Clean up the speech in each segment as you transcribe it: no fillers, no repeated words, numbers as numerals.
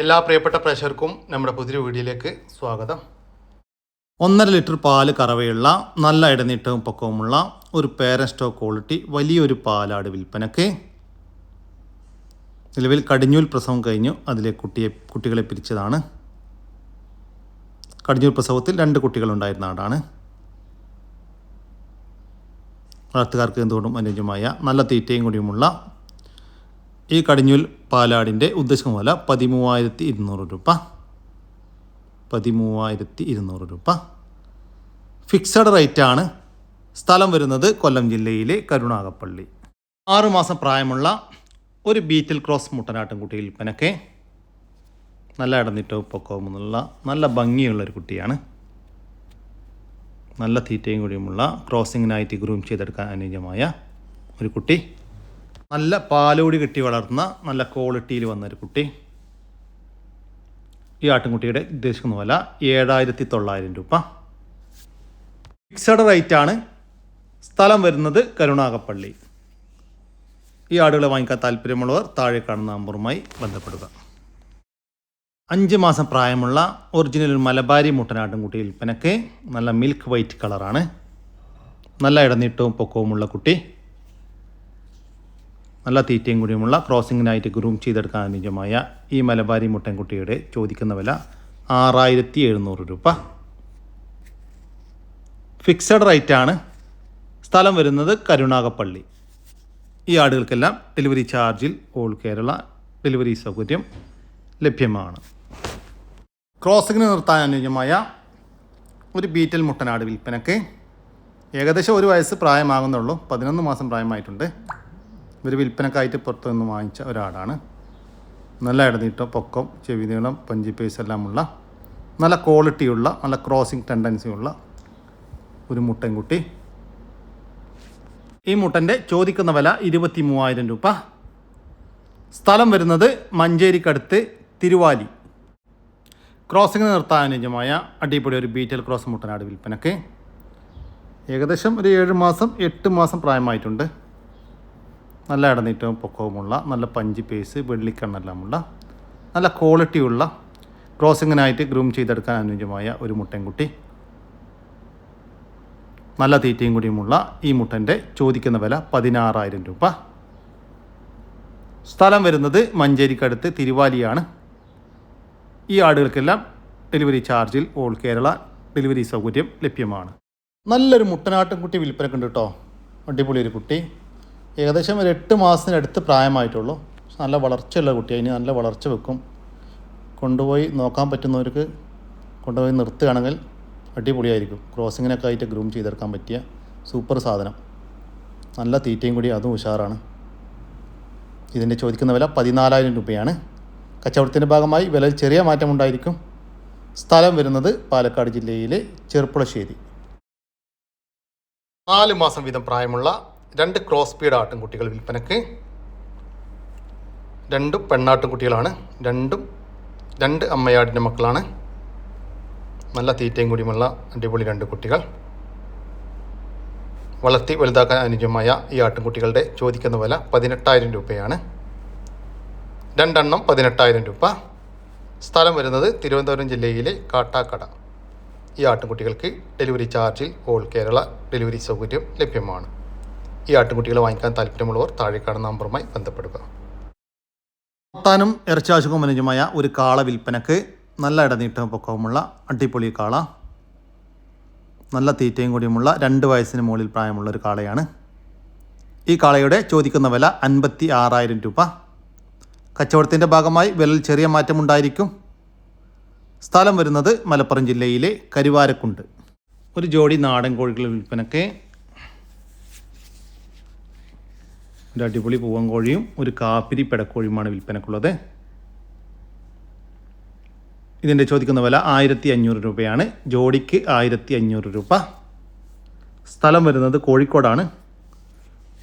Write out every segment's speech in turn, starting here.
എല്ലാ പ്രിയപ്പെട്ട പ്രേക്ഷകർക്കും നമ്മുടെ പുതിയ വീഡിയോയിലേക്ക് സ്വാഗതം. 1.5 ലിറ്റർ പാല് കറവയുള്ള നല്ല ഇടനീട്ടവും പൊക്കവുമുള്ള ഒരു പേരന്റ് സ്റ്റോക്ക് ക്വാളിറ്റി വലിയൊരു പാലാട് വിൽപ്പനക്ക്. നിലവിൽ കടിഞ്ഞൂൽ പ്രസവം കഴിഞ്ഞു അതിലെ കുട്ടികളെ പിരിച്ചതാണ്. കടിഞ്ഞൂൽ പ്രസവത്തിൽ 2 കുട്ടികളുണ്ടായിരുന്ന ആടാണ്. വളർത്തുകാർക്ക് എന്തുകൊണ്ടും അനുയോജ്യമായ നല്ല തീറ്റയും കൂടിയുമുള്ള ഈ കടിഞ്ഞൂൽ പാലാടിൻ്റെ ഉദ്ദേശിക്കുന്ന വില 13,200 രൂപ. 13,200 രൂപ ഫിക്സഡ് റേറ്റാണ്. സ്ഥലം വരുന്നത് കൊല്ലം ജില്ലയിലെ കരുനാഗപ്പള്ളി. 6 മാസം പ്രായമുള്ള ഒരു ബീറ്റിൽ ക്രോസ് മുട്ടനാട്ടുംകുട്ടി വിൽപ്പനയ്ക്ക്. നല്ല ഇടനീട്ടവും പൊക്കവുമുള്ള നല്ല ഭംഗിയുള്ളൊരു കുട്ടിയാണ്. നല്ല തീറ്റയും കൂടിയുമുള്ള ക്രോസിങ്ങിനായിട്ട് ഗ്രൂം ചെയ്തെടുക്കാൻ അനുയോജ്യമായ ഒരു കുട്ടി. നല്ല പാലോടി കിട്ടി വളർന്ന നല്ല ക്വാളിറ്റിയിൽ വന്നൊരു കുട്ടി. ഈ ആട്ടിൻകുട്ടിയുടെ ഉദ്ദേശിക്കുന്ന വില 7,900 രൂപ. ഫിക്സഡ് റേറ്റാണ്. സ്ഥലം വരുന്നത് കരുനാഗപ്പള്ളി. ഈ ആടുകളെ വാങ്ങിക്കാൻ താല്പര്യമുള്ളവർ താഴെ കാണുന്ന നമ്പറുമായി ബന്ധപ്പെടുക. 5 മാസം പ്രായമുള്ള ഒറിജിനൽ മലബാരി മുട്ടനാട്ടുംകുട്ടി വിൽപ്പനയ്ക്ക്. നല്ല മിൽക്ക് വൈറ്റ് കളറാണ്. നല്ല ഇടനീട്ടവും പൊക്കവുമുള്ള കുട്ടി. നല്ല തീറ്റയും കൂടിയുമുള്ള ക്രോസിങ്ങിനായിട്ട് ഗ്രൂം ചെയ്തെടുക്കാൻ അനുയോജ്യമായ ഈ മലബാരി മുട്ടൻകുട്ടിയുടെ ചോദിക്കുന്ന വില 6,700 രൂപ. ഫിക്സഡ് റേറ്റാണ്. സ്ഥലം വരുന്നത് കരുനാഗപ്പള്ളി. ഈ ആടുകൾക്കെല്ലാം ഡെലിവറി ചാർജിൽ ഓൾ കേരള ഡെലിവറി സൗകര്യം ലഭ്യമാണ്. ക്രോസിങ്ങിന് നിർത്താൻ അനുയോജ്യമായ ഒരു ബീറ്റൽ മുട്ടനാട് വിൽപ്പനയ്ക്ക്. ഏകദേശം 1 വയസ്സ് പ്രായമാകുന്നുള്ളൂ. 11 മാസം പ്രായമായിട്ടുണ്ട്. ഇവർ വിൽപ്പനക്കായിട്ട് പുറത്തു നിന്ന് വാങ്ങിച്ച ഒരാടാണ്. നല്ല ഇടനീട്ടം, പൊക്കം, ചെവി നീളം, പഞ്ചി പേസ് എല്ലാമുള്ള നല്ല ക്വാളിറ്റിയുള്ള നല്ല ക്രോസിങ് ടെൻഡൻസിയുള്ള ഒരു മുട്ടൻകുട്ടി. ഈ മുട്ടൻ്റെ ചോദിക്കുന്ന വില 23,000 രൂപ. സ്ഥലം വരുന്നത് മഞ്ചേരിക്കടുത്ത് തിരുവാലി. ക്രോസിങ്ങിന് നിർത്താൻ അനുയോജ്യമായ അടിപൊളി ഒരു ബീറ്റൽ ക്രോസ് മുട്ടനാട് വിൽപ്പനയ്ക്ക്. ഏകദേശം ഒരു 7 മാസം 8 മാസം പ്രായമായിട്ടുണ്ട്. നല്ല ഇടനീട്ടവും പൊക്കവുമുള്ള നല്ല പഞ്ചി പേസ്, വെള്ളിക്കണ്ണെല്ലാമുള്ള നല്ല ക്വാളിറ്റിയുള്ള ക്രോസിങ്ങിനായിട്ട് ഗ്രൂം ചെയ്തെടുക്കാൻ അനുയോജ്യമായ ഒരു മുട്ടൻകുട്ടി. നല്ല തീറ്റയും കൂടിയുമുള്ള ഈ മുട്ടൻ്റെ ചോദിക്കുന്ന വില 16,000 രൂപ. സ്ഥലം വരുന്നത് മഞ്ചേരിക്കടുത്ത് തിരുവാലിയാണ്. ഈ ആടുകൾക്കെല്ലാം ഡെലിവറി ചാർജിൽ ഓൾ കേരള ഡെലിവറി സൗകര്യം ലഭ്യമാണ്. നല്ലൊരു മുട്ടനാട്ടുംകുട്ടി വിൽപ്പനക്കുണ്ട് കേട്ടോ. അടിപൊളി ഒരു കുട്ടി. ഏകദേശം ഒരു 8 മാസത്തിനടുത്ത് പ്രായമായിട്ടുള്ളൂ. നല്ല വളർച്ചയുള്ള കുട്ടി. അതിന് നല്ല വളർച്ച വെക്കും. കൊണ്ടുപോയി നോക്കാൻ പറ്റുന്നവർക്ക് കൊണ്ടുപോയി നിർത്തുകയാണെങ്കിൽ അടിപൊളിയായിരിക്കും. ക്രോസിങ്ങിനൊക്കെ ആയിട്ട് ഗ്രൂം ചെയ്തെടുക്കാൻ പറ്റിയ സൂപ്പർ സാധനം. നല്ല തീറ്റയും കൂടി അതും ഉഷാറാണ്. ഇതിൻ്റെ ചോദിക്കുന്ന വില 14,000 രൂപയാണ്. കച്ചവടത്തിൻ്റെ ഭാഗമായി വിലയിൽ ചെറിയ മാറ്റമുണ്ടായിരിക്കും. സ്ഥലം വരുന്നത് പാലക്കാട് ജില്ലയിലെ ചെർപ്പുളശ്ശേരി. 4 മാസം വീതം പ്രായമുള്ള 2 ക്രോസ് ബീഡ് ആട്ടിൻകുട്ടികൾ വിൽപ്പനയ്ക്ക്. 2 പെണ്ണാട്ടിൻകുട്ടികളാണ്. 2 അമ്മയാടിൻ്റെ മക്കളാണ്. നല്ല തീറ്റയും കൂടിയുമുള്ള അടിപൊളി 2 കുട്ടികൾ. വളർത്തി വലുതാക്കാൻ അനുയോജ്യമായ ഈ ആട്ടിൻകുട്ടികളുടെ ചോദിക്കുന്ന വില 18,000 രൂപയാണ്. 2 എണ്ണം 18,000 രൂപ. സ്ഥലം വരുന്നത് തിരുവനന്തപുരം ജില്ലയിലെ കാട്ടാക്കട. ഈ ആട്ടിൻകുട്ടികൾക്ക് ഡെലിവറി ചാർജിൽ ഓൾ കേരള ഡെലിവറി സൗകര്യം ലഭ്യമാണ്. ഈ ആട്ടിൻകുട്ടികളെ വാങ്ങിക്കാൻ താല്പര്യമുള്ളവർ താഴെ കാണുന്ന നമ്പറുമായി ബന്ധപ്പെടുക. വളർത്താനും ഇറച്ചാശുക്കും അനുയോജ്യമായ ഒരു കാള വിൽപ്പനക്ക്. നല്ല ഇടനീട്ടവും പൊക്കവുമുള്ള അടിപൊളി കാള. നല്ല തീറ്റയും കൂടിയുമുള്ള 2 വയസ്സിന് മുകളിൽ പ്രായമുള്ള ഒരു കാളയാണ്. ഈ കാളയുടെ ചോദിക്കുന്ന വില 56,000 രൂപ. കച്ചവടത്തിൻ്റെ ഭാഗമായി വിലയിൽ ചെറിയ മാറ്റമുണ്ടായിരിക്കും. സ്ഥലം വരുന്നത് മലപ്പുറം ജില്ലയിലെ കരുവാരക്കുണ്ട്. ഒരു ജോഡി നാടൻ കോഴികൾ വിൽപ്പനയ്ക്ക്. ഒരു അടിപൊളി പൂവൻ കോഴിയും ഒരു കാപ്പിരി പെടക്കോഴിയുമാണ് വിൽപ്പനക്കുള്ളത്. ഇതിൻ്റെ ചോദിക്കുന്ന വില 1,500 രൂപയാണ്. ജോഡിക്ക് 1,500 രൂപ. സ്ഥലം വരുന്നത് കോഴിക്കോടാണ്.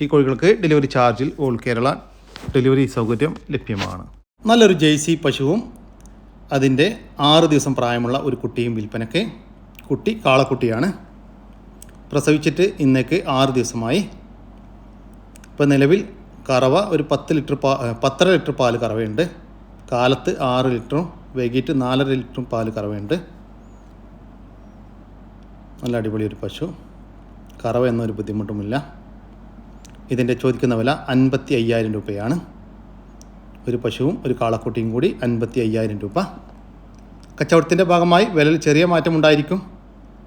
ഈ കോഴികൾക്ക് ഡെലിവറി ചാർജിൽ ഓൾ കേരള ഡെലിവറി സൗകര്യം ലഭ്യമാണ്. നല്ലൊരു ജേഴ്സി പശുവും അതിൻ്റെ 6 ദിവസം പ്രായമുള്ള ഒരു കുട്ടിയും വിൽപ്പനയ്ക്ക്. കുട്ടി കാളക്കുട്ടിയാണ്. പ്രസവിച്ചിട്ട് ഇന്നേക്ക് 6 ദിവസമായി. ഇപ്പോൾ നിലവിൽ കറവ ഒരു 10 ലിറ്റർ 10.5 ലിറ്റർ പാല് കറവയുണ്ട്. കാലത്ത് 6 ലിറ്ററും വൈകിട്ട് 4.5 ലിറ്ററും പാല് കറവയുണ്ട്. നല്ല അടിപൊളി ഒരു പശു, കറവ എന്നൊരു ബുദ്ധിമുട്ടുമില്ല. ഇതിൻ്റെ ചോദിക്കുന്ന വില 55,000 രൂപയാണ്. ഒരു പശുവും ഒരു കാളക്കുട്ടിയും കൂടി 55,000 രൂപ. കച്ചവടത്തിൻ്റെ ഭാഗമായി വിലയിൽ ചെറിയ മാറ്റമുണ്ടായിരിക്കും.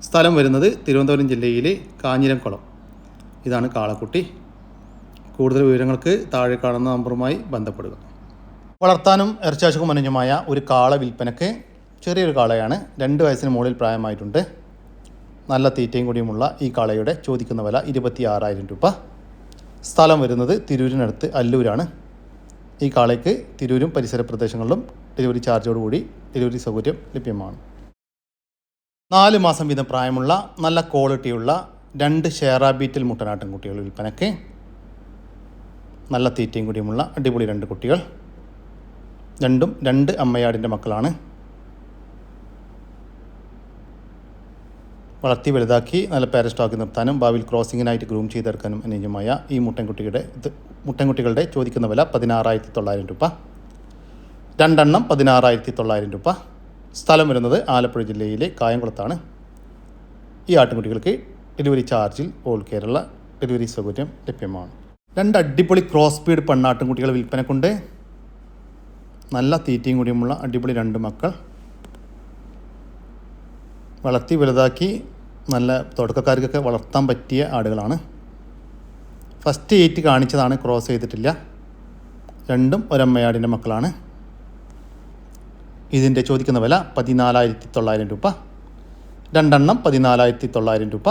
സ്ഥലം വരുന്നത് തിരുവനന്തപുരം ജില്ലയിലെ കാഞ്ഞിരംകുളം. ഇതാണ് കാളക്കുട്ടി. കൂടുതൽ വിവരങ്ങൾക്ക് താഴെ കാണുന്ന നമ്പറുമായി ബന്ധപ്പെടുക. വളർത്താനും ഇറച്ചാശക്കും അനുയോജ്യമായ ഒരു കാള വിൽപ്പനയ്ക്ക്. ചെറിയൊരു കാളയാണ്, 2 വയസ്സിന് മുകളിൽ പ്രായമായിട്ടുണ്ട്. നല്ല തീറ്റയും കൂടിയുമുള്ള ഈ കാളയുടെ ചോദിക്കുന്ന വില 26,000 രൂപ. സ്ഥലം വരുന്നത് തിരൂരിനടുത്ത് അല്ലൂരാണ്. ഈ കാളയ്ക്ക് തിരൂരും പരിസര പ്രദേശങ്ങളിലും ഡെലിവറി ചാർജോടുകൂടി ഡെലിവറി സൗകര്യം ലഭ്യമാണ്. 4 മാസം വീതം പ്രായമുള്ള നല്ല ക്വാളിറ്റിയുള്ള 2 ഷേറാ ബീറ്റൽ മുട്ടനാട്ടിൻ കുട്ടികൾ വിൽപ്പനയ്ക്ക്. നല്ല തീറ്റയും കൂടിയുമുള്ള അടിപൊളി 2 കുട്ടികൾ. രണ്ടും 2 അമ്മയാടിൻ്റെ മക്കളാണ്. വളർത്തി വലുതാക്കി നല്ല പേരസ്റ്റോക്കി നിർത്താനും ഭാവിയിൽ ക്രോസിങ്ങിനായിട്ട് ഗ്രൂം ചെയ്തെടുക്കാനും അനുയോജ്യമായ ഈ മുട്ടൻകുട്ടികളുടെ ചോദിക്കുന്ന വില 16,900 രൂപ. 2 എണ്ണം 16,900 രൂപ. സ്ഥലം വരുന്നത് ആലപ്പുഴ ജില്ലയിലെ കായംകുളത്താണ്. ഈ ആട്ടിൻകുട്ടികൾക്ക് ഡെലിവറി ചാർജിൽ ഓൾ കേരള ഡെലിവറി സൗകര്യം ലഭ്യമാണ്. 2 അടിപൊളി ക്രോസ് ബീഡ് പെണ്ണാട്ടിൻകുട്ടികൾ വിൽപ്പനക്കുണ്ട്. നല്ല തീറ്റയും കൂടിയുമുള്ള അടിപൊളി 2 മക്കൾ. വളർത്തി വലുതാക്കി നല്ല തുടക്കക്കാർക്കൊക്കെ വളർത്താൻ പറ്റിയ ആടുകളാണ്. ഫസ്റ്റ് 8 കാണിച്ചതാണ്, ക്രോസ് ചെയ്തിട്ടില്ല. രണ്ടും ഒരമ്മയാടിൻ്റെ മക്കളാണ്. ഇതിൻ്റെ ചോദിക്കുന്ന വില 14,900 രൂപ. 2 എണ്ണം 14,900 രൂപ.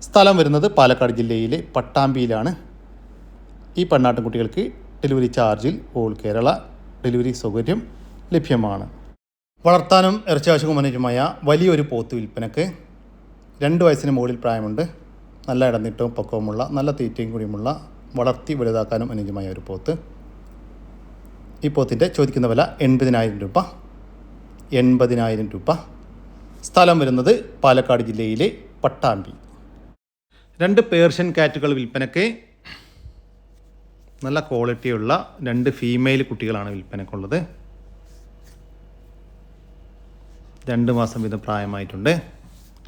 സ്ഥലം വരുന്നത് പാലക്കാട് ജില്ലയിലെ പട്ടാമ്പിയിലാണ്. ഈ പെണ്ണാട്ടിൻകുട്ടികൾക്ക് ഡെലിവറി ചാർജിൽ ഓൾ കേരള ഡെലിവറി സൗകര്യം ലഭ്യമാണ്. വളർത്താനും ഇറച്ചിയാവശ്യവും അനുയോജ്യമായ വലിയൊരു പോത്ത് വിൽപ്പനക്ക്. 2 വയസ്സിന് മുകളിൽ പ്രായമുണ്ട്. നല്ല ഇടനീട്ടവും പക്വവുമുള്ള നല്ല തീറ്റയും കൂടിയുമുള്ള വളർത്തി വലുതാക്കാനും അനുയോജ്യമായ ഒരു പോത്ത്. ഈ പോത്തിൻ്റെ ചോദിക്കുന്ന വില 80,000 രൂപ. 80,000 രൂപ. സ്ഥലം വരുന്നത് പാലക്കാട് ജില്ലയിലെ പട്ടാമ്പി. 2 പേർഷ്യൻ കാറ്റുകൾ വിൽപ്പനക്ക്. നല്ല ക്വാളിറ്റിയുള്ള 2 ഫീമെയിൽ കുട്ടികളാണ് വിൽപ്പനക്കുള്ളത്. 2 മാസം വീതം പ്രായമായിട്ടുണ്ട്.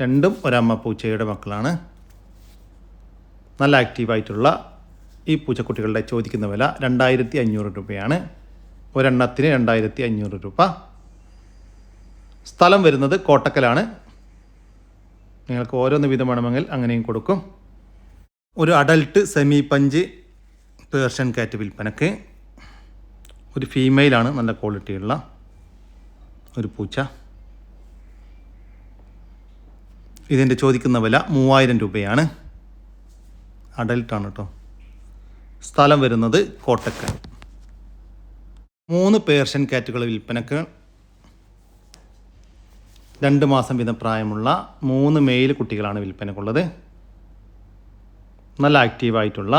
രണ്ടും ഒരമ്മ പൂച്ചയുടെ മക്കളാണ്. നല്ല ആക്റ്റീവായിട്ടുള്ള ഈ പൂച്ചക്കുട്ടികളുടെ ചോദിക്കുന്ന വില 2,500 രൂപയാണ്. ഒരെണ്ണത്തിന് 2,500 രൂപ. സ്ഥലം വരുന്നത് കോട്ടക്കലാണ്. നിങ്ങൾക്ക് ഓരോന്ന് വീതം വേണമെങ്കിൽ അങ്ങനെയും കൊടുക്കും. ഒരു അഡൽട്ട് സെമി പഞ്ച് പേർഷ്യൻ കാറ്റ് വിൽപ്പനക്ക്. ഒരു ഫീമെയിലാണ്, നല്ല ക്വാളിറ്റിയുള്ള ഒരു പൂച്ച. ഇതിൻ്റെ ചോദിക്കുന്ന വില 3,000 രൂപയാണ്. അഡൽട്ടാണ് കേട്ടോ. സ്ഥലം വരുന്നത് കോട്ടക്കൽ. 3 പേർഷ്യൻ കാറ്റുകൾ വിൽപ്പനക്ക്. 2 മാസം വീതം പ്രായമുള്ള 3 മെയിൽ കുട്ടികളാണ് വിൽപ്പനക്കുള്ളത്. നല്ല ആക്റ്റീവായിട്ടുള്ള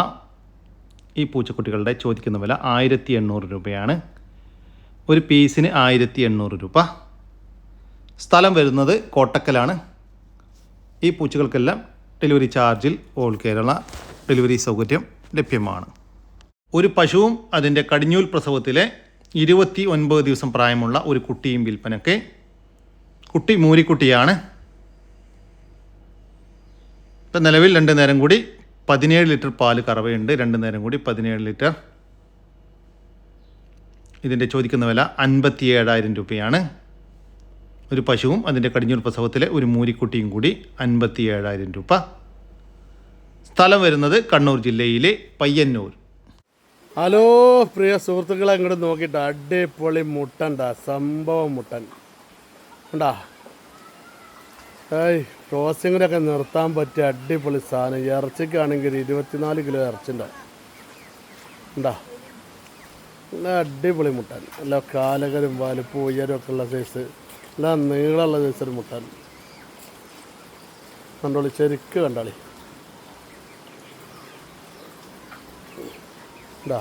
ഈ പൂച്ചക്കുട്ടികളുടെ ചോദിക്കുന്ന വില 1,800 രൂപയാണ്. ഒരു പീസിന് 1,800 രൂപ. സ്ഥലം വരുന്നത് കോട്ടക്കലാണ്. ഈ പൂച്ചകൾക്കെല്ലാം ഡെലിവറി ചാർജിൽ ഓൾ കേരള ഡെലിവറി സൗകര്യം ലഭ്യമാണ്. ഒരു പശുവും അതിൻ്റെ കടിഞ്ഞൂൽ പ്രസവത്തിലെ 29 ദിവസം പ്രായമുള്ള ഒരു കുട്ടിയും വിൽപ്പനയ്ക്ക്. കുട്ടി മൂരിക്കുട്ടിയാണ്. ഇപ്പം നിലവിൽ 2 നേരം കൂടി 17 ലിറ്റർ പാല് കറവയുണ്ട്. 2 നേരം കൂടി 17 ലിറ്റർ. ഇതിൻ്റെ ചോദിക്കുന്ന വില 57,000 രൂപയാണ്. ഒരു പശുവും അതിൻ്റെ കടിഞ്ഞൂൽ പ്രസവത്തിലെ ഒരു മൂരിക്കുട്ടിയും കൂടി 57,000 രൂപ. സ്ഥലം വരുന്നത് കണ്ണൂർ ജില്ലയിലെ പയ്യന്നൂർ. ഹലോ പ്രിയ സുഹൃത്തുക്കളെ, ഇങ്ങോട്ട് നോക്കിയിട്ട് അടിപൊളി മുട്ടണ്ട സംഭവം മുട്ടൻ ഉണ്ടാ. ക്രോസിങ്ങിലൊക്കെ നിർത്താൻ പറ്റിയ അടിപൊളി സാധനം. ഇറച്ചിക്കാണെങ്കിൽ 24 കിലോ ഇറച്ചിണ്ടാവും ഉണ്ടാ. നല്ല അടിപൊളി മുട്ടൻ. നല്ല കാലകരും വലുപ്പവും ഉയരമൊക്കെ ഉള്ള സൈസ്, നല്ല നീളമുള്ള സൈസൊരു മുട്ടൻ. കണ്ടോളി, ശരിക്ക് കണ്ടോളി ഇതാ.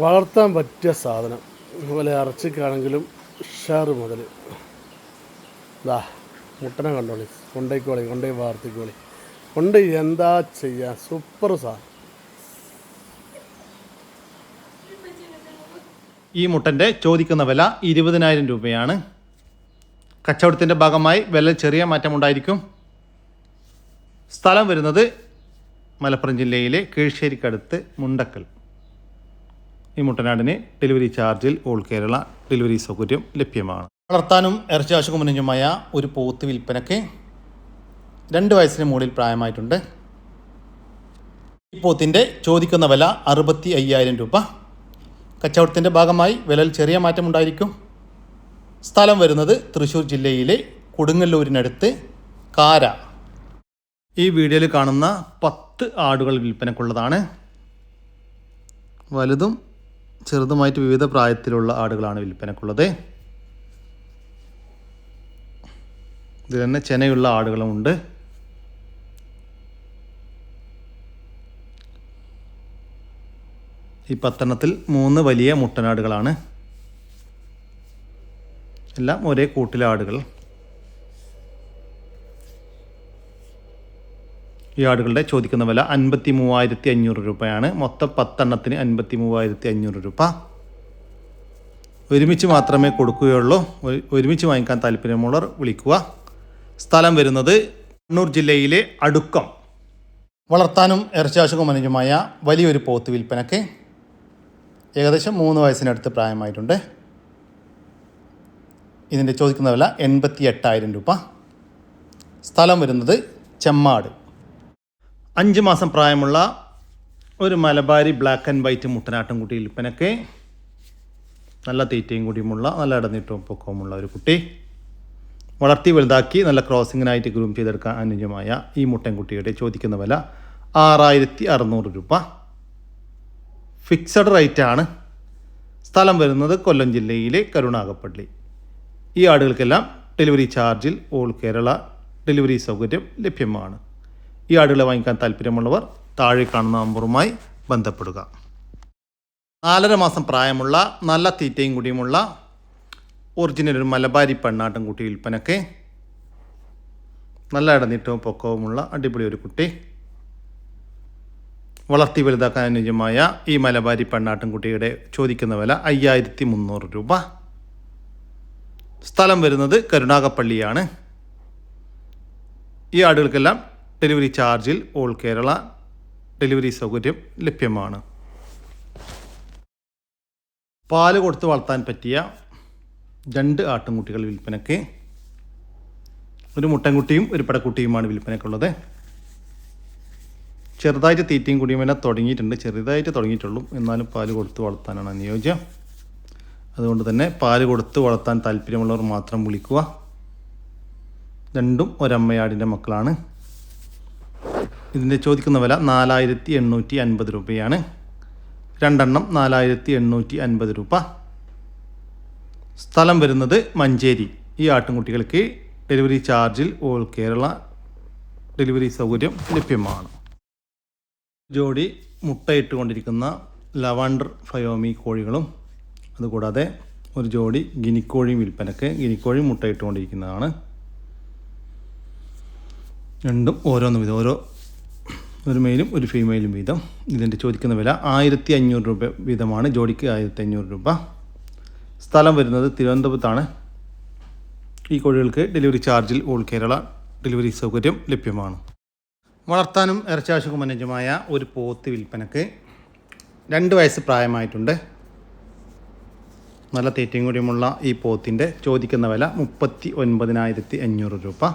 വളർത്താൻ പറ്റിയ സാധനം. അതുപോലെ ഇറച്ചിക്കാണെങ്കിലും ഉഷാറ് മുതൽ ഇതാ മുട്ടനെ കണ്ടോളി. കൊണ്ടുപോയി വാർത്തിക്കോളി. എന്താ ചെയ്യുക, സൂപ്പർ സാധനം. ഈ മുട്ടൻ്റെ ചോദിക്കുന്ന വില 20,000 രൂപയാണ്. കച്ചവടത്തിൻ്റെ ഭാഗമായി വില ചെറിയ മാറ്റമുണ്ടായിരിക്കും. സ്ഥലം വരുന്നത് മലപ്പുറം ജില്ലയിലെ കീഴ്ശ്ശേരിക്കടുത്ത് മുണ്ടക്കൽ. ഈ മുട്ടനാടിന് ഡെലിവറി ചാർജിൽ ഓൾ കേരള ഡെലിവറി സൗകര്യം ലഭ്യമാണ്. വളർത്താനും ഇറച്ചി ആവശ്യക്കുമുനുമായ ഒരു പോത്ത് വിൽപ്പനയ്ക്ക് 2 വയസ്സിന് മുകളിൽ പ്രായമായിട്ടുണ്ട്. ഈ പോത്തിൻ്റെ ചോദിക്കുന്ന വില 65,000 രൂപ. കച്ചവടത്തിൻ്റെ ഭാഗമായി വിലയിൽ ചെറിയ മാറ്റമുണ്ടായിരിക്കും. സ്ഥലം വരുന്നത് തൃശ്ശൂർ ജില്ലയിലെ കൊടുങ്ങല്ലൂരിനടുത്ത് കാര. ഈ വീഡിയോയിൽ കാണുന്ന 10 ആടുകൾ വിൽപ്പനക്കുള്ളതാണ്. വലുതും ചെറുതുമായിട്ട് വിവിധ പ്രായത്തിലുള്ള ആടുകളാണ് വിൽപ്പനക്കുള്ളത്. ഇതിൽ തന്നെ ചെനയുള്ള ആടുകളുമുണ്ട്. ഈ 10 3 വലിയ മുട്ടനാടുകളാണ്. എല്ലാം ഒരേ കൂട്ടിലെ ആടുകൾ. ഈ ആടുകളുടെ ചോദിക്കുന്ന വില 53,500 രൂപയാണ്. മൊത്തം 10 53,500 രൂപ. ഒരുമിച്ച് മാത്രമേ കൊടുക്കുകയുള്ളൂ. ഒരുമിച്ച് വാങ്ങിക്കാൻ താല്പര്യമുള്ളവർ വിളിക്കുക. സ്ഥലം വരുന്നത് കണ്ണൂർ ജില്ലയിലെ അടുക്കം. വളർത്താനും ഇറച്ചിയാവശ്യക്കും അനുയോജ്യമായ വലിയൊരു പോത്ത് വിൽപ്പനയ്ക്ക് ഏകദേശം 3 വയസ്സിനടുത്ത് പ്രായമായിട്ടുണ്ട്. ഇതിൻ്റെ ചോദിക്കുന്ന വില 88,000 രൂപ. സ്ഥലം വരുന്നത് ചെമ്മാട്. 5 മാസം പ്രായമുള്ള ഒരു മലബാരി ബ്ലാക്ക് ആൻഡ് വൈറ്റ് മുട്ടനാട്ടുംകുട്ടി വിൽപ്പനയ്ക്ക് നല്ല തീറ്റയും കൂടിയുമുള്ള നല്ല ഇടനീട്ടവും പൊക്കവുമുള്ള ഒരു കുട്ടി. വളർത്തി വലുതാക്കി നല്ല ക്രോസിങ്ങിനായിട്ട് ഗ്രൂം ചെയ്തെടുക്കാൻ അനുയോജ്യമായ ഈ മുട്ടൻകുട്ടിയുടെ ചോദിക്കുന്ന വില 6,600 രൂപ. ഫിക്സഡ് റേറ്റാണ്. സ്ഥലം വരുന്നത് കൊല്ലം ജില്ലയിലെ കരുണാകപ്പള്ളി. ഈ ആടുകൾക്കെല്ലാം ഡെലിവറി ചാർജിൽ ഓൾ കേരള ഡെലിവറി സൗകര്യം ലഭ്യമാണ്. ഈ ആടുകളെ വാങ്ങിക്കാൻ താല്പര്യമുള്ളവർ താഴെ കാണുന്ന നമ്പറുമായി ബന്ധപ്പെടുക. 4.5 മാസം പ്രായമുള്ള നല്ല തീറ്റയും കൂടിയുമുള്ള ഒറിജിനൽ ഒരു മലബാരി പെണ്ണാട്ടുംകുട്ടി വിൽപ്പനയ്ക്ക് നല്ല ഇടനീട്ടവും പൊക്കവുമുള്ള അടിപൊളി ഒരു കുട്ടി. വളർത്തി വലുതാക്കാൻ അനുയോജ്യമായ ഈ മലബാരി പെണ്ണാട്ടുംകുട്ടിയുടെ ചോദിക്കുന്ന വില 5,300 രൂപ. സ്ഥലം വരുന്നത് കരുണാകപ്പള്ളിയാണ്. ഈ ആടുകൾക്കെല്ലാം ഡെലിവറി ചാർജിൽ ഓൾ കേരള ഡെലിവറി സൗകര്യം ലഭ്യമാണ്. പാല് കൊടുത്ത് വളർത്താൻ പറ്റിയ 2 ആട്ടിൻകുട്ടികൾ വിൽപ്പനയ്ക്ക്. ഒരു മുട്ടൻകുട്ടിയും ഒരു പടക്കുട്ടിയുമാണ് വിൽപ്പനയ്ക്കുള്ളത്. ചെറുതായിട്ട് തീറ്റയും കുടിയും എല്ലാം തുടങ്ങിയിട്ടുണ്ട്. ചെറുതായിട്ട് തുടങ്ങിയിട്ടുള്ളൂ. എന്നാലും പാല് കൊടുത്ത് വളർത്താനാണ് അനുയോജ്യം. അതുകൊണ്ട് തന്നെ പാല് കൊടുത്ത് വളർത്താൻ താല്പര്യമുള്ളവർ മാത്രം വിളിക്കുക. 2ഉം ഒരമ്മയാടിൻ്റെ മക്കളാണ്. ഇതിൻ്റെ ചോദിക്കുന്ന വില 4,850 രൂപയാണ്. 2 4,850 രൂപ. സ്ഥലം വരുന്നത് മഞ്ചേരി. ഈ ആട്ടിൻകുട്ടികൾക്ക് ഡെലിവറി ചാർജിൽ ഓൾ കേരള ഡെലിവറി സൗകര്യം ലഭ്യമാണ്. ജോഡി മുട്ടയിട്ടുകൊണ്ടിരിക്കുന്ന ലവാണ്ടർ ഫയോമി കോഴികളും അതുകൂടാതെ ഒരു ജോഡി ഗിനിക്കോഴിയും വിൽപ്പനയ്ക്ക്. ഗിനിക്കോഴി മുട്ടയിട്ടുകൊണ്ടിരിക്കുന്നതാണ്. 2ഉം ഓരോന്ന് വീതം, ഒരു മെയിലും ഒരു ഫീമെയിലും വീതം. ഇതിൻ്റെ ചോദിക്കുന്ന വില 1,500 രൂപ വീതമാണ്. ജോഡിക്ക് 1,500 രൂപ. സ്ഥലം വരുന്നത് തിരുവനന്തപുരത്താണ്. ഈ കോഴികൾക്ക് ഡെലിവറി ചാർജിൽ ഓൾ കേരള ഡെലിവറി സൗകര്യം ലഭ്യമാണ്. വളർത്താനും ഇറച്ചിയാവശ്യക്കും അനുയോജ്യമായ ഒരു പോത്ത് വിൽപ്പനയ്ക്ക് 2 വയസ്സ് പ്രായമായിട്ടുണ്ട്. നല്ല തീറ്റയും കൂടിയുമുള്ള ഈ പോത്തിൻ്റെ ചോദിക്കുന്ന വില 39,500 രൂപ.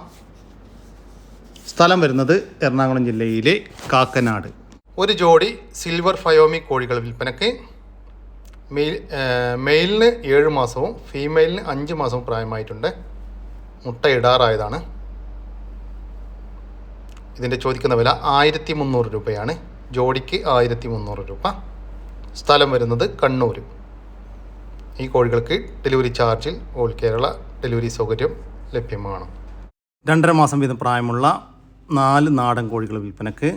സ്ഥലം വരുന്നത് എറണാകുളം ജില്ലയിലെ കാക്കനാട്. ഒരു ജോഡി സിൽവർ ഫയോമി കോഴികൾ വിൽപ്പനയ്ക്ക്. മെയിലിന് 7 മാസവും ഫീമെയിലിന് 5 മാസവും പ്രായമായിട്ടുണ്ട്. മുട്ട ഇടാറായതാണ്. ഇതിൻ്റെ ചോദിക്കുന്ന വില 1,300 രൂപയാണ്. ജോഡിക്ക് 1,300 രൂപ. സ്ഥലം വരുന്നത് കണ്ണൂർ. ഈ കോഴികൾക്ക് ഡെലിവറി ചാർജിൽ ഓൾ കേരള ഡെലിവറി സൗകര്യം ലഭ്യമാണ്. 2.5 മാസം വീതം പ്രായമുള്ള 4 നാടൻ കോഴികൾ വിൽപ്പനയ്ക്ക്.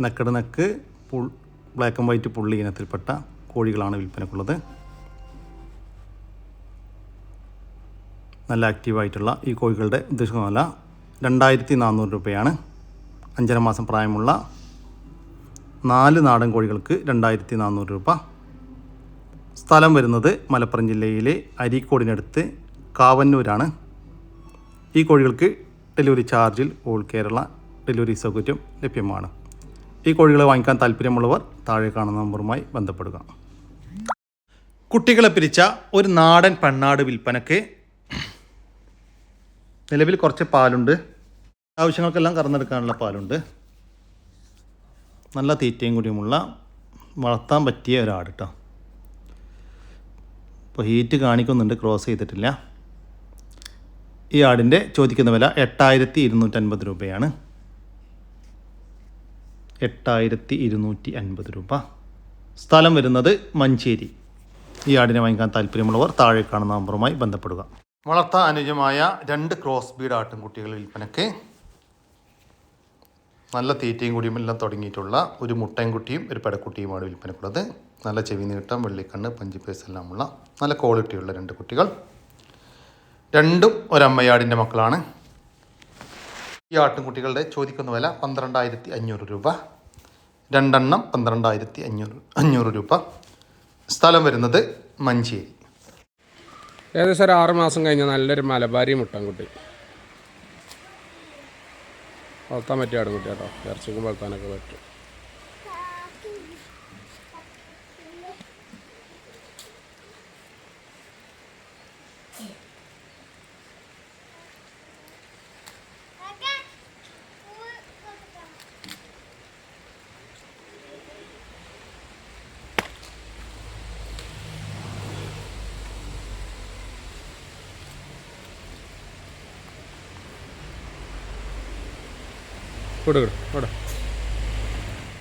നെക്കട് നെക്ക് ബ്ലാക്ക് ആൻഡ് വൈറ്റ് പുള്ളി ഇനത്തിൽപ്പെട്ട കോഴികളാണ് വിൽപ്പനക്കുള്ളത്. നല്ല ആക്റ്റീവായിട്ടുള്ള ഈ കോഴികളുടെ ഉദ്ദേശിക്കുന്ന വില 2,400 രൂപയാണ്. 5.5 മാസം പ്രായമുള്ള 4 നാടൻ കോഴികൾക്ക് 2,400 രൂപ. സ്ഥലം വരുന്നത് മലപ്പുറം ജില്ലയിലെ അരീക്കോടിനടുത്ത് കാവന്നൂരാണ്. ഈ കോഴികൾക്ക് ഡെലിവറി ചാർജിൽ ഓൾ കേരള ഡെലിവറി സൗകര്യം ലഭ്യമാണ്. ഈ കോഴികളെ വാങ്ങിക്കാൻ താല്പര്യമുള്ളവർ താഴെ കാണുന്ന നമ്പറുമായി ബന്ധപ്പെടുക. കുട്ടികളെ പിരിച്ച ഒരു നാടൻ പെണ്ണാട് വിൽപ്പനയ്ക്ക്. നിലവിൽ കുറച്ച് പാലുണ്ട്, ആവശ്യങ്ങൾക്കെല്ലാം കറന്നെടുക്കാനുള്ള പാലുണ്ട്. നല്ല തീറ്റയും കൂടിയുമുള്ള വളർത്താൻ പറ്റിയ ഒരാട് കേട്ടോ. ഇപ്പോൾ ഹീറ്റ് കാണിക്കുന്നുണ്ട്, ക്രോസ് ചെയ്തിട്ടില്ല. ഈ ആടിൻ്റെ ചോദിക്കുന്ന വില 8250 രൂപയാണ്. 8250 രൂപ. സ്ഥലം വരുന്നത് മഞ്ചേരി. ഈ ആടിനെ വാങ്ങിക്കാൻ താല്പര്യമുള്ളവർ താഴെ കാണുന്ന നമ്പറുമായി ബന്ധപ്പെടുക. വളർത്താൻ അനുയോജ്യമായ 2 ക്രോസ് ബീഡ് ആട്ടിൻകുട്ടികൾ വിൽപ്പനയ്ക്ക്. നല്ല തീറ്റയും കൂടിയും എല്ലാം തുടങ്ങിയിട്ടുള്ള ഒരു മുട്ടൻകുട്ടിയും ഒരു പെടക്കുട്ടിയുമാണ് വിൽപ്പനക്കുള്ളത്. നല്ല ചെവി നീട്ടം, വെള്ളിക്കണ്ണ്, പഞ്ചിപ്പേസ് എല്ലാമുള്ള നല്ല ക്വാളിറ്റിയുള്ള 2 കുട്ടികൾ. രണ്ടും ഒരമ്മയാടിൻ്റെ മക്കളാണ്. ഈ ആട്ടിൻകുട്ടികളുടെ ചോദിക്കുന്ന വില 12500 രൂപ. 2 എണ്ണം 12500 രൂപ. സ്ഥലം വരുന്നത് മഞ്ചേരി. ഏകദേശം ഒരു 6 മാസം കഴിഞ്ഞ നല്ലൊരു മലബാരി മുട്ടൻകുട്ടി. വളർത്താൻ പറ്റിയ ആടുകുട്ടി കേട്ടോ. ഇറച്ചിക്കും വളർത്താനൊക്കെ പറ്റും.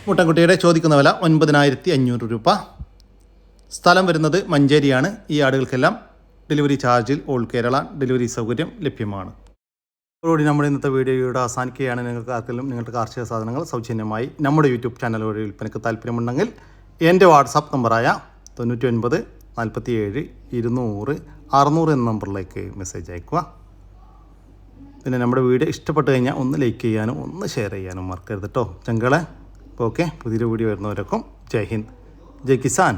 മുട്ടൻകുട്ടിയുടെ ചോദിക്കുന്ന വില 9500 രൂപ. സ്ഥലം വരുന്നത് മഞ്ചേരിയാണ്. ഈ ആടുകൾക്കെല്ലാം ഡെലിവറി ചാർജിൽ ഓൾ കേരള ഡെലിവറി സൗകര്യം ലഭ്യമാണ്. അതോടുകൂടി നമ്മുടെ ഇന്നത്തെ വീഡിയോയുടെ അവസാനിക്കുകയാണ്. നിങ്ങൾക്ക് ആർക്കെങ്കിലും നിങ്ങളുടെ കാർഷിക സാധനങ്ങൾ സൗജന്യമായി നമ്മുടെ യൂട്യൂബ് ചാനൽ വഴി വിൽപ്പനയ്ക്ക് താല്പര്യമുണ്ടെങ്കിൽ എൻ്റെ വാട്സാപ്പ് നമ്പറായ 99 47 200 600 എന്ന നമ്പറിലേക്ക് മെസ്സേജ് അയക്കുക. പിന്നെ നമ്മുടെ വീഡിയോ ഇഷ്ടപ്പെട്ട് കഴിഞ്ഞാൽ ഒന്ന് ലൈക്ക് ചെയ്യാനും ഒന്ന് ഷെയർ ചെയ്യാനും മറക്കരുത് കേട്ടോ ചങ്കളെ. ഓക്കെ, പുതിയൊരു വീഡിയോ വരുന്നവരൊക്കെ ജയ് ഹിന്ദ്, ജയ് കിസാൻ.